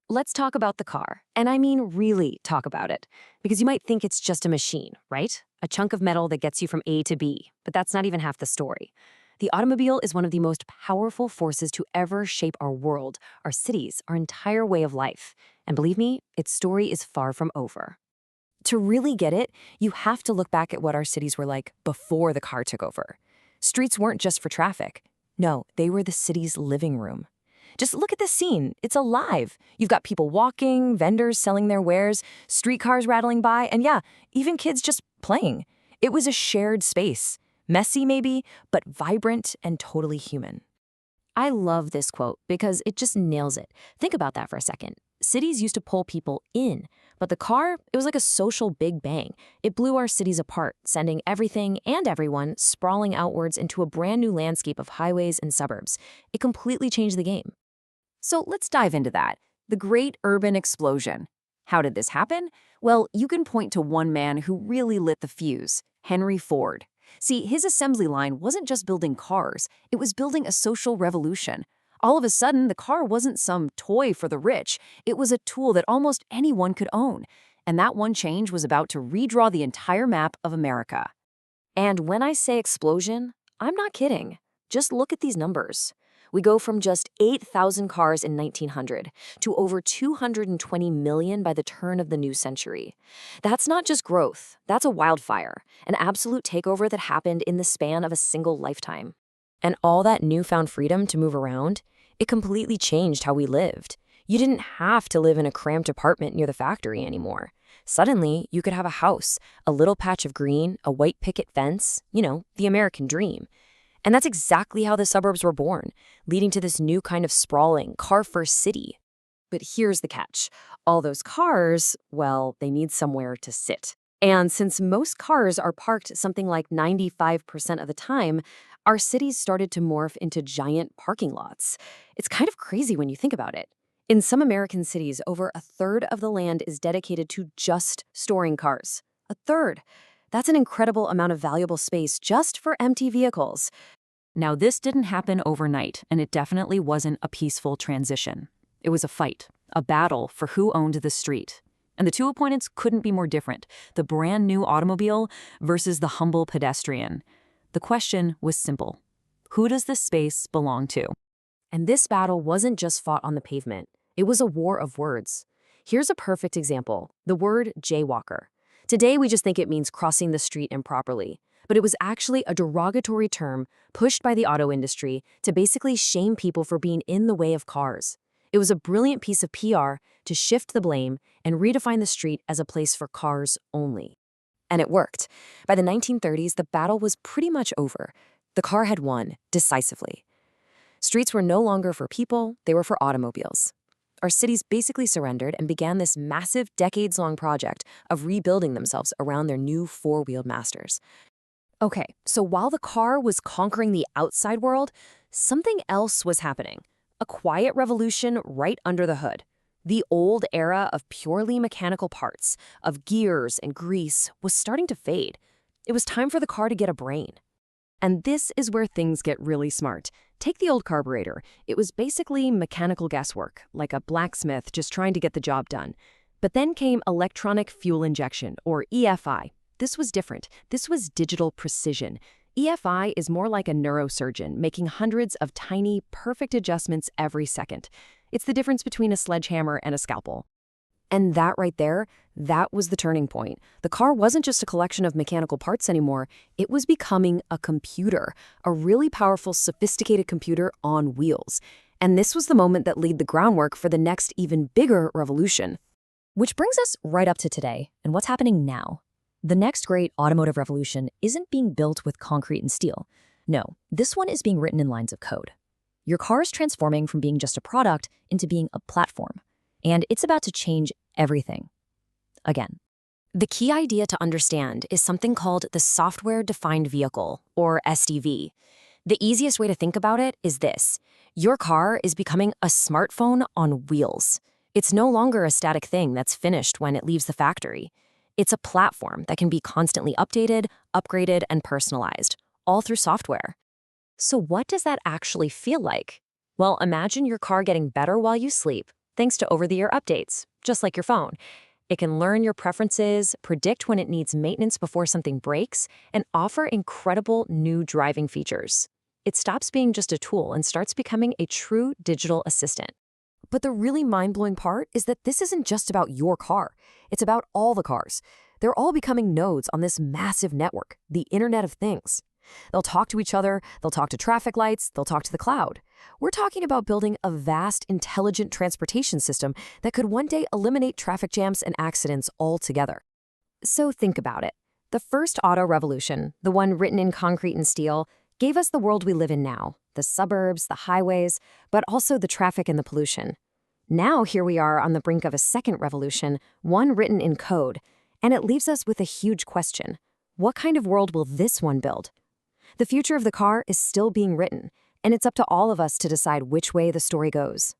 let's talk about the car. And I mean really talk about it. Because you might think it's just a machine, right? A chunk of metal that gets you from A to B. But that's not even half the story. The automobile is one of the most powerful forces to ever shape our world, our cities, our entire way of life. And believe me, its story is far from over. To really get it, you have to look back at what our cities were like before the car took over. Streets weren't just for traffic. No, they were the city's living room. Just look at this scene. It's alive. You've got people walking, vendors selling their wares, streetcars rattling by, and yeah, even kids just playing. It was a shared space. Messy maybe, but vibrant and totally human. I love this quote because it just nails it. Think about that for a second. Cities used to pull people in, but the car, it was like a social big bang. It blew our cities apart, sending everything and everyone sprawling outwards into a brand new landscape of highways and suburbs. It completely changed the game. So let's dive into that. The Great Urban Explosion. How did this happen? Well, you can point to one man who really lit the fuse, Henry Ford. See, his assembly line wasn't just building cars, it was building a social revolution. All of a sudden, the car wasn't some toy for the rich, it was a tool that almost anyone could own. And that one change was about to redraw the entire map of America. And when I say explosion, I'm not kidding. Just look at these numbers. We go from just 8,000 cars in 1900 to over 220 million by the turn of the new century. That's not just growth, that's a wildfire, an absolute takeover that happened in the span of a single lifetime. And all that newfound freedom to move around, it completely changed how we lived. You didn't have to live in a cramped apartment near the factory anymore. Suddenly, you could have a house, a little patch of green, a white picket fence, the American dream. And that's exactly how the suburbs were born, leading to this new kind of sprawling, car-first city. But here's the catch. All those cars, well, they need somewhere to sit. And since most cars are parked something like 95% of the time, our cities started to morph into giant parking lots. It's kind of crazy when you think about it. In some American cities, over a third of the land is dedicated to just storing cars. A third. That's an incredible amount of valuable space just for empty vehicles. Now, this didn't happen overnight, and it definitely wasn't a peaceful transition. It was a fight, a battle for who owned the street. And the two opponents couldn't be more different, the brand new automobile versus the humble pedestrian. The question was simple. Who does this space belong to? And this battle wasn't just fought on the pavement. It was a war of words. Here's a perfect example, the word jaywalker. Today, we just think it means crossing the street improperly, but it was actually a derogatory term pushed by the auto industry to basically shame people for being in the way of cars. It was a brilliant piece of PR to shift the blame and redefine the street as a place for cars only. And it worked. By the 1930s, the battle was pretty much over. The car had won decisively. Streets were no longer for people, they were for automobiles. Our cities basically surrendered and began this massive decades-long project of rebuilding themselves around their new four-wheeled masters. Okay, so while the car was conquering the outside world, something else was happening. A quiet revolution right under the hood. The old era of purely mechanical parts, of gears and grease, was starting to fade. It was time for the car to get a brain. And this is where things get really smart. Take the old carburetor. It was basically mechanical guesswork, like a blacksmith just trying to get the job done. But then came electronic fuel injection, or EFI. This was different. This was digital precision. EFI is more like a neurosurgeon, making hundreds of tiny, perfect adjustments every second. It's the difference between a sledgehammer and a scalpel. And that right there, that was the turning point. The car wasn't just a collection of mechanical parts anymore. It was becoming a computer, a really powerful, sophisticated computer on wheels. And this was the moment that laid the groundwork for the next even bigger revolution. Which brings us right up to today and what's happening now. The next great automotive revolution isn't being built with concrete and steel. No, this one is being written in lines of code. Your car is transforming from being just a product into being a platform. And it's about to change everything. Again. The key idea to understand is something called the software-defined vehicle, or SDV. The easiest way to think about it is this. Your car is becoming a smartphone on wheels. It's no longer a static thing that's finished when it leaves the factory. It's a platform that can be constantly updated, upgraded, and personalized, all through software. So what does that actually feel like? Well, imagine your car getting better while you sleep, thanks to over-the-air updates, just like your phone. It can learn your preferences, predict when it needs maintenance before something breaks, and offer incredible new driving features. It stops being just a tool and starts becoming a true digital assistant. But the really mind-blowing part is that this isn't just about your car. It's about all the cars. They're all becoming nodes on this massive network, the Internet of Things. They'll talk to each other, they'll talk to traffic lights, they'll talk to the cloud. We're talking about building a vast, intelligent transportation system that could one day eliminate traffic jams and accidents altogether. So think about it. The first auto revolution, the one written in concrete and steel, gave us the world we live in now, the suburbs, the highways, but also the traffic and the pollution. Now here we are on the brink of a second revolution, one written in code, and it leaves us with a huge question. What kind of world will this one build? The future of the car is still being written, and it's up to all of us to decide which way the story goes.